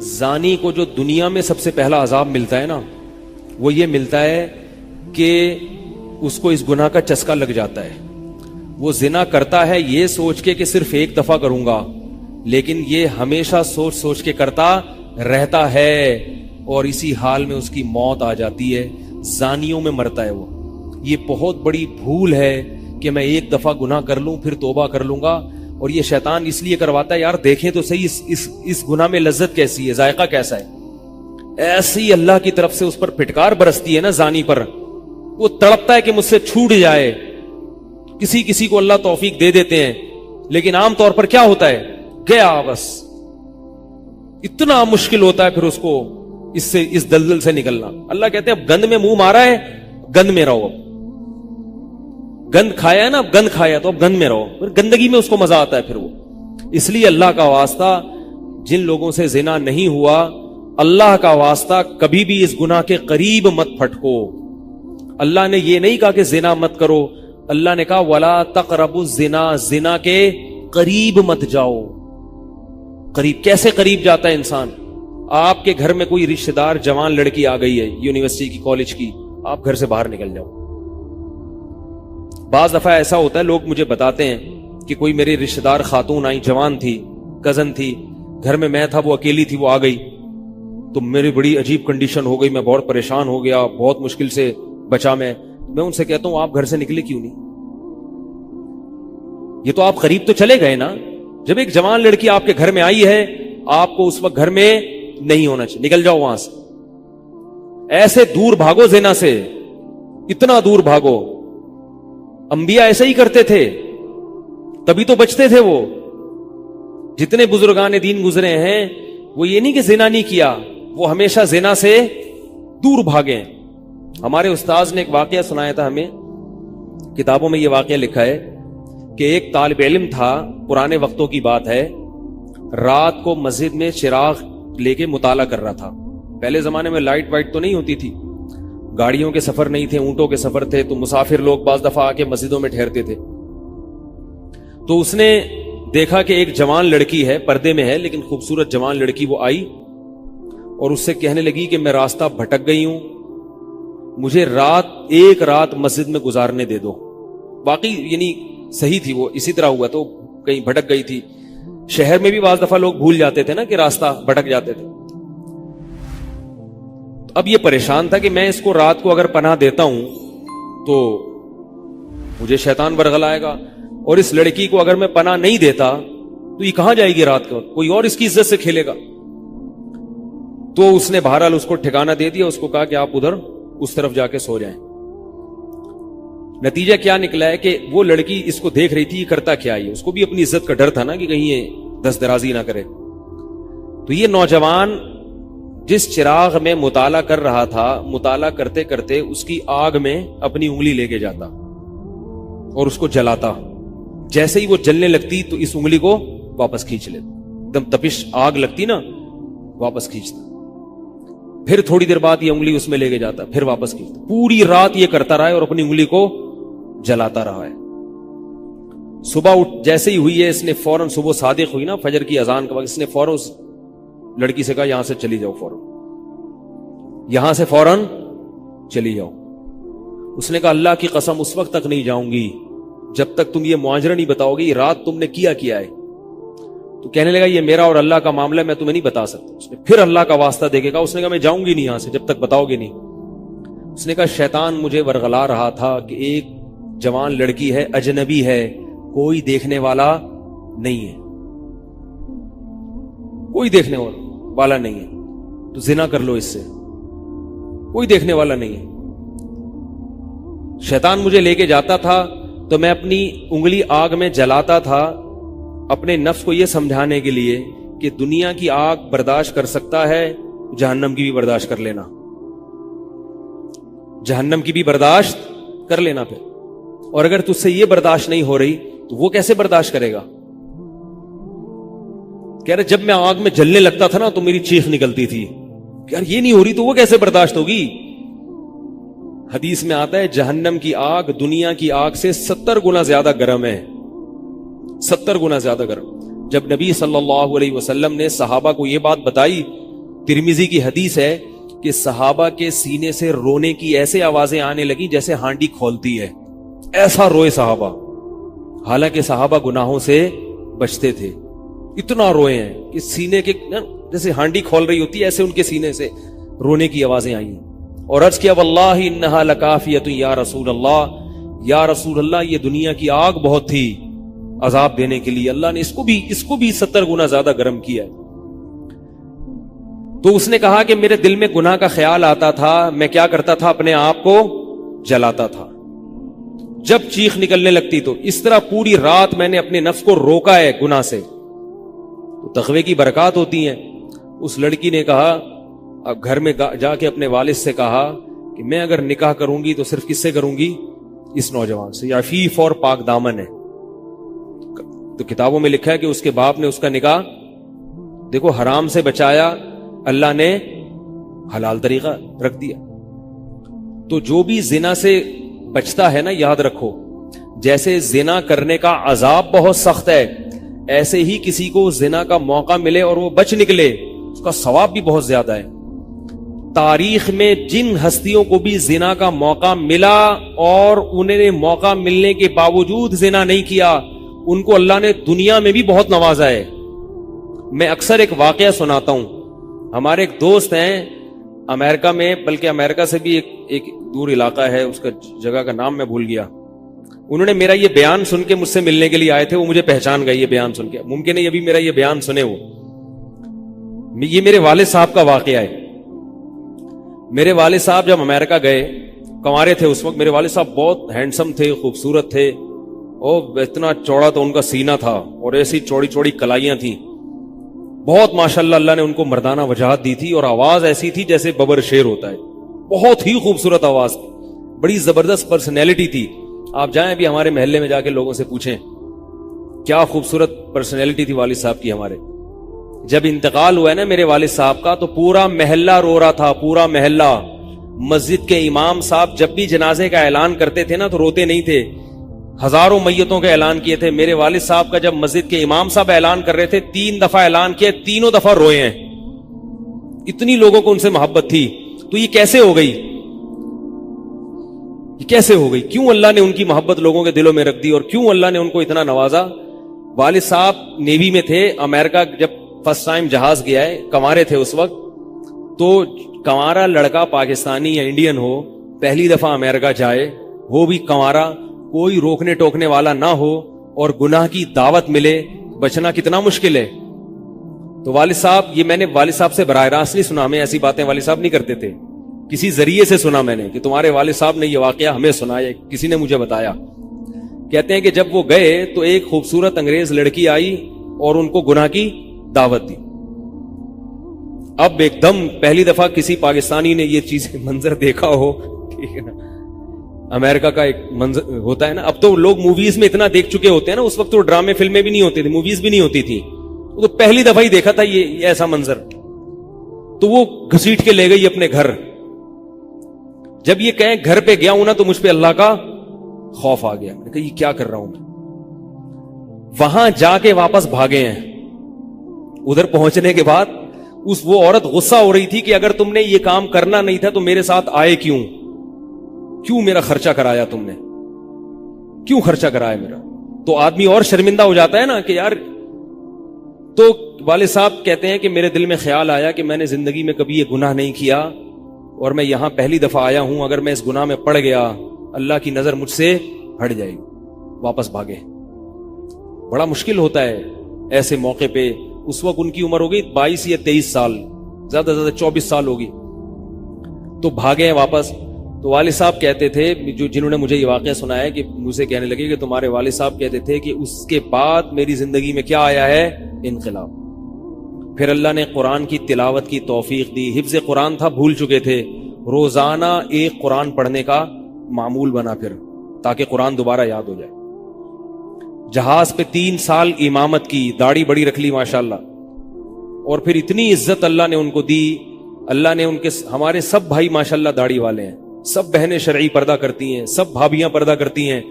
زانی کو جو دنیا میں سب سے پہلا عذاب ملتا ہے نا، وہ یہ ملتا ہے کہ اس کو اس گناہ کا چسکا لگ جاتا ہے. وہ زنا کرتا ہے یہ سوچ کے کہ صرف ایک دفعہ کروں گا، لیکن یہ ہمیشہ سوچ سوچ کے کرتا رہتا ہے، اور اسی حال میں اس کی موت آ جاتی ہے. زانیوں میں مرتا ہے وہ. یہ بہت بڑی بھول ہے کہ میں ایک دفعہ گناہ کر لوں پھر توبہ کر لوں گا. اور یہ شیطان اس لیے کرواتا ہے، یار دیکھیں تو صحیح اس گناہ میں لذت کیسی ہے، ذائقہ کیسا ہے. ایسی اللہ کی طرف سے اس پر پھٹکار برستی ہے نا زانی پر، وہ تڑپتا ہے کہ مجھ سے چھوٹ جائے. کسی کو اللہ توفیق دے دیتے ہیں، لیکن عام طور پر کیا ہوتا ہے، گیا بس. اتنا مشکل ہوتا ہے پھر اس کو اس دلدل سے نکلنا. اللہ کہتے ہیں اب گند میں منہ مارا ہے، گند میں رہو. اب گند کھایا ہے نا، اب گند کھایا تو اب گند میں رہو. پھر گندگی میں اس کو مزہ آتا ہے پھر وہ. اس لیے اللہ کا واسطہ جن لوگوں سے زنا نہیں ہوا، اللہ کا واسطہ کبھی بھی اس گناہ کے قریب مت پھٹکو. اللہ نے یہ نہیں کہا کہ زنا مت کرو، اللہ نے کہا ولا تقربوا الزنا، زنا کے قریب مت جاؤ. قریب کیسے قریب جاتا ہے انسان؟ آپ کے گھر میں کوئی رشتہ دار جوان لڑکی آ گئی ہے یونیورسٹی کی، کالج کی، آپ گھر سے باہر نکل جاؤ. بعض دفعہ ایسا ہوتا ہے، لوگ مجھے بتاتے ہیں کہ کوئی میری رشتہ دار خاتون آئی، جوان تھی، کزن تھی، گھر میں میں تھا، وہ اکیلی تھی، وہ آ گئی تو میری بڑی عجیب کنڈیشن ہو گئی، میں بہت پریشان ہو گیا، بہت مشکل سے بچا. میں ان سے کہتا ہوں آپ گھر سے نکلے کیوں نہیں؟ یہ تو آپ قریب تو چلے گئے نا. جب ایک جوان لڑکی آپ کے گھر میں آئی ہے، آپ کو اس وقت گھر میں نہیں ہونا چاہیے، نکل جاؤ وہاں سے. ایسے دور بھاگو زنا سے، اتنا دور بھاگو. انبیاء ایسے ہی کرتے تھے، تبھی تو بچتے تھے. وہ جتنے بزرگان دین گزرے ہیں، وہ یہ نہیں کہ زنا نہیں کیا، وہ ہمیشہ زنا سے دور بھاگے. ہمارے استاذ نے ایک واقعہ سنایا تھا ہمیں، کتابوں میں یہ واقعہ لکھا ہے کہ ایک طالب علم تھا، پرانے وقتوں کی بات ہے، رات کو مسجد میں چراغ لے کے مطالعہ کر رہا تھا. پہلے زمانے میں لائٹ وائٹ تو نہیں ہوتی تھی، گاڑیوں کے سفر نہیں تھے، اونٹوں کے سفر تھے، تو مسافر لوگ بعض دفعہ آ کے مسجدوں میں ٹھہرتے تھے. تو اس نے دیکھا کہ ایک جوان لڑکی ہے، پردے میں ہے لیکن خوبصورت جوان لڑکی. وہ آئی اور اس سے کہنے لگی کہ میں راستہ بھٹک گئی ہوں، مجھے ایک رات مسجد میں گزارنے دے دو. واقعی یعنی صحیح تھی، وہ اسی طرح ہوا تو کہیں بھٹک گئی تھی. شہر میں بھی بعض دفعہ لوگ بھول جاتے تھے نا کہ راستہ بھٹک جاتے تھے. اب یہ پریشان تھا کہ میں اس کو رات کو اگر پناہ دیتا ہوں تو مجھے شیطان برگلائے گا، اور اس لڑکی کو اگر میں پناہ نہیں دیتا تو یہ کہاں جائے گی رات کو، کوئی اور اس کی عزت سے کھیلے گا. تو اس نے بہرحال اس کو ٹھکانہ دے دیا، اس کو کہا کہ آپ ادھر اس طرف جا کے سو جائیں. نتیجہ کیا نکلا ہے کہ وہ لڑکی اس کو دیکھ رہی تھی یہ کرتا کیا ہے، اس کو بھی اپنی عزت کا ڈر تھا نا کہ کہیں یہ دست درازی نہ کرے. تو یہ نوجوان جس چراغ میں مطالعہ کر رہا تھا، مطالعہ کرتے کرتے اس کی آگ میں اپنی انگلی لے کے جاتا اور اس کو جلاتا. جیسے ہی وہ جلنے لگتی تو اس انگلی کو واپس کھینچ لیتا، ایک دم تپش آگ لگتی نا، واپس کھینچتا. پھر تھوڑی دیر بعد یہ انگلی اس میں لے کے جاتا، پھر واپس کھینچتا. پوری رات یہ کرتا رہا ہے اور اپنی انگلی کو جلاتا رہا ہے. صبح جیسے ہی ہوئی ہے، اس نے فوراً، صبح صادق ہوئی نا فجر کی اذان کا وقت، اس نے فوراً اس لڑکی سے کہا یہاں سے چلی جاؤ، فوراً یہاں سے فوراً چلی جاؤ. اس نے کہا اللہ کی قسم اس وقت تک نہیں جاؤں گی جب تک تم یہ معاجرہ نہیں بتاؤ گی رات تم نے کیا ہے. تو کہنے لگا یہ میرا اور اللہ کا معاملہ ہے، میں تمہیں نہیں بتا سکتا. اس نے پھر اللہ کا واسطہ دے کے کہا، اس نے کہا میں جاؤں گی نہیں یہاں سے جب تک بتاؤ گے نہیں. اس نے کہا شیطان مجھے ورغلا رہا تھا کہ ایک جوان لڑکی ہے، اجنبی ہے، کوئی دیکھنے والا نہیں ہے، کوئی دیکھنے والا نہیں ہے، تو زنا کر لو اس سے، کوئی دیکھنے والا نہیں ہے. شیطان مجھے لے کے جاتا تھا تو میں اپنی انگلی آگ میں جلاتا تھا، اپنے نفس کو یہ سمجھانے کے لیے کہ دنیا کی آگ برداشت کر سکتا ہے، جہنم کی بھی برداشت کر لینا، جہنم کی بھی برداشت کر لینا. پھر اور اگر تجھ سے یہ برداشت نہیں ہو رہی تو وہ کیسے برداشت کرے گا؟ کہہ رہے جب میں آگ میں جلنے لگتا تھا نا تو میری چیخ نکلتی تھی کہ یار یہ نہیں ہو رہی تو وہ کیسے برداشت ہوگی. حدیث میں آتا ہے جہنم کی آگ دنیا کی آگ سے 70 گنا زیادہ گرم ہے، 70 گنا زیادہ گرم. جب نبی صلی اللہ علیہ وسلم نے صحابہ کو یہ بات بتائی ترمذی کی حدیث ہے کہ صحابہ کے سینے سے رونے کی ایسے آوازیں آنے لگی جیسے ہانڈی کھولتی ہے، ایسا روئے صحابہ، حالانکہ صحابہ گناہوں سے بچتے تھے، اتنا روئے ہیں کہ سینے کے جیسے ہانڈی کھول رہی ہوتی ہے ایسے ان کے سینے سے رونے کی آوازیں آئی ہیں، اور عرض کیا واللہ انہا لکافیۃ یا رسول اللہ، یا رسول اللہ یہ دنیا کی آگ بہت تھی عذاب دینے کے لیے، اللہ نے اس کو بھی 70 گنا زیادہ گرم کیا ہے۔ تو اس نے کہا کہ میرے دل میں گناہ کا خیال آتا تھا، میں کیا کرتا تھا، اپنے آپ کو جلاتا تھا، جب چیخ نکلنے لگتی تو اس طرح پوری رات میں نے اپنے نفس کو روکا ہے گناہ سے۔ تو تقوی کی برکات ہوتی ہیں۔ اس لڑکی نے کہا، اب گھر میں جا کے اپنے والد سے کہا کہ میں اگر نکاح کروں گی تو صرف کس سے کروں گی، اس نوجوان سے، عفیف اور پاک دامن ہے۔ تو کتابوں میں لکھا ہے کہ اس کے باپ نے اس کا نکاح دیکھو حرام سے بچایا، اللہ نے حلال طریقہ رکھ دیا۔ تو جو بھی زنا سے بچتا ہے نا، یاد رکھو جیسے زنا کرنے کا عذاب بہت سخت ہے، ایسے ہی کسی کو زنا کا موقع ملے اور وہ بچ نکلے اس کا ثواب بھی بہت زیادہ ہے۔ تاریخ میں جن ہستیوں کو بھی زنا کا موقع ملا اور انہیں نے موقع ملنے کے باوجود زنا نہیں کیا، ان کو اللہ نے دنیا میں بھی بہت نوازا ہے۔ میں اکثر ایک واقعہ سناتا ہوں، ہمارے ایک دوست ہیں امریکہ میں، بلکہ امریکہ سے بھی ایک دور علاقہ ہے، اس کا جگہ کا نام میں بھول گیا، انہوں نے میرا یہ بیان سن کے مجھ سے ملنے کے لیے آئے تھے، وہ مجھے پہچان گئے یہ بیان سن کے، ممکن ہے ابھی میرا یہ بیان سنے وہ، یہ میرے والد صاحب کا واقعہ ہے۔ میرے والد صاحب جب امریکہ گئے، کنوارے تھے اس وقت، میرے والد صاحب بہت ہینڈسم تھے، خوبصورت تھے، اور اتنا چوڑا تو ان کا سینہ تھا اور ایسی چوڑی چوڑی کلائیاں تھیں، بہت ماشاءاللہ اللہ نے ان کو مردانہ وجاہت دی تھی، اور آواز ایسی تھی جیسے ببر شیر ہوتا ہے، بہت ہی خوبصورت آواز تھی، بڑی زبردست پرسنالٹی تھی۔ آپ جائیں ابھی ہمارے محلے میں جا کے لوگوں سے پوچھیں کیا خوبصورت پرسنالٹی تھی والد صاحب کی ہمارے۔ جب انتقال ہوا ہے نا میرے والد صاحب کا، تو پورا محلہ رو رہا تھا، پورا محلہ۔ مسجد کے امام صاحب جب بھی جنازے کا اعلان کرتے تھے نا تو روتے نہیں تھے، ہزاروں میتوں کا اعلان کیے تھے۔ میرے والد صاحب کا جب مسجد کے امام صاحب اعلان کر رہے تھے، 3 دفعہ اعلان کیا، تینوں دفعہ روئے ہیں، اتنی لوگوں کو ان سے محبت تھی۔ تو یہ کیسے ہو گئی، یہ کیسے ہو گئی؟ کیوں اللہ نے ان کی محبت لوگوں کے دلوں میں رکھ دی، اور کیوں اللہ نے ان کو اتنا نوازا؟ والد صاحب نیوی میں تھے، امریکہ جب فرسٹ ٹائم جہاز گیا ہے، کنوارے تھے اس وقت، تو کنوارا لڑکا پاکستانی یا انڈین ہو، پہلی دفعہ امریکہ جائے، وہ بھی کنوارا، کوئی روکنے ٹوکنے والا نہ ہو، اور گناہ کی دعوت ملے، بچنا کتنا مشکل ہے۔ تو والد صاحب، یہ میں نے والد صاحب سے براہ راست نہیں سنا، ہمیں ایسی باتیں والد صاحب نہیں کرتے تھے، کسی ذریعے سے سنا میں نے کہ تمہارے والد صاحب نے یہ واقعہ ہمیں سنایا، کسی نے مجھے بتایا۔ کہتے ہیں کہ جب وہ گئے تو ایک خوبصورت انگریز لڑکی آئی اور ان کو گناہ کی دعوت دی۔ اب ایک دم پہلی دفعہ کسی پاکستانی نے یہ چیز منظر دیکھا ہو، ٹھیک ہے نا، امریکہ کا ایک منظر ہوتا ہے نا، اب تو لوگ موویز میں اتنا دیکھ چکے ہوتے ہیں نا، اس وقت تو ڈرامے فلمیں بھی نہیں ہوتی تھی، موویز بھی نہیں ہوتی تھی، تو پہلی دفعہ ہی دیکھا تھا یہ ایسا منظر، تو وہ گھسیٹ کے لے گئی اپنے گھر۔ جب یہ کہیں گھر پہ گیا ہوں نا تو مجھ پہ اللہ کا خوف آ گیا، میں نے کہا یہ کیا کر رہا ہوں میں۔ وہاں جا کے واپس بھاگے ہیں۔ ادھر پہنچنے کے بعد وہ عورت غصہ ہو رہی تھی کہ اگر تم نے یہ کام کرنا نہیں تھا تو میرے ساتھ آئے کیوں میرا خرچہ کرایا تم نے، کیوں خرچہ کرایا میرا؟ تو آدمی اور شرمندہ ہو جاتا ہے نا کہ یار۔ تو والد صاحب کہتے ہیں کہ میرے دل میں خیال آیا کہ میں نے زندگی میں کبھی یہ گناہ نہیں کیا، اور میں یہاں پہلی دفعہ آیا ہوں، اگر میں اس گناہ میں پڑ گیا اللہ کی نظر مجھ سے ہٹ جائے گی۔ واپس بھاگے۔ بڑا مشکل ہوتا ہے ایسے موقع پہ۔ اس وقت ان کی عمر ہوگی 22 یا 23 سال، زیادہ سے زیادہ 24 سال ہوگی، تو بھاگے ہیں واپس۔ تو والد صاحب کہتے تھے، جنہوں نے مجھے یہ واقعہ سنایا، کہ مجھے کہنے لگے کہ تمہارے والد صاحب کہتے تھے کہ اس کے بعد میری زندگی میں کیا آیا ہے؟ انقلاب۔ پھر اللہ نے قرآن کی تلاوت کی توفیق دی، حفظ قرآن تھا، بھول چکے تھے، روزانہ ایک قرآن پڑھنے کا معمول بنا پھر، تاکہ قرآن دوبارہ یاد ہو جائے۔ جہاز پہ 3 سال امامت کی، داڑھی بڑی رکھ لی ماشاءاللہ، اور پھر اتنی عزت اللہ نے ان کو دی۔ اللہ نے ان کے، ہمارے سب بھائی ماشاءاللہ داڑھی والے ہیں، سب بہنیں شرعی پردہ کرتی ہیں، سب بھابیاں پردہ کرتی ہیں۔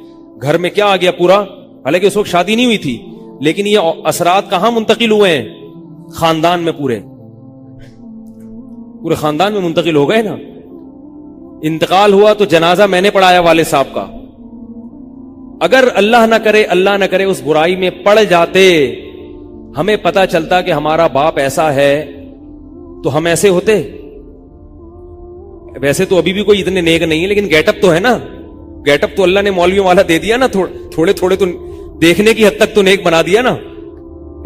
گھر میں کیا آ گیا پورا، حالانکہ اس وقت شادی نہیں ہوئی تھی، لیکن یہ اثرات کہاں منتقل ہوئے ہیں؟ خاندان میں پورے۔ پورے خاندان میں منتقل ہو گئے نا. انتقال ہوا تو جنازہ میں نے پڑھایا والد صاحب کا. اگر اللہ نہ کرے اس برائی میں پڑ جاتے, ہمیں پتا چلتا کہ ہمارا باپ ایسا ہے, تو ہم ایسے ہوتے؟ ویسے تو ابھی بھی کوئی اتنے نیک نہیں ہے, لیکن گیٹ اپ تو ہے نا. گیٹ اپ تو اللہ نے مولویوں والا دے دیا نا, تھوڑے تھوڑے تو دیکھنے کی حد تک تو نیک بنا دیا نا.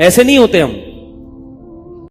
ایسے نہیں ہوتے ہم.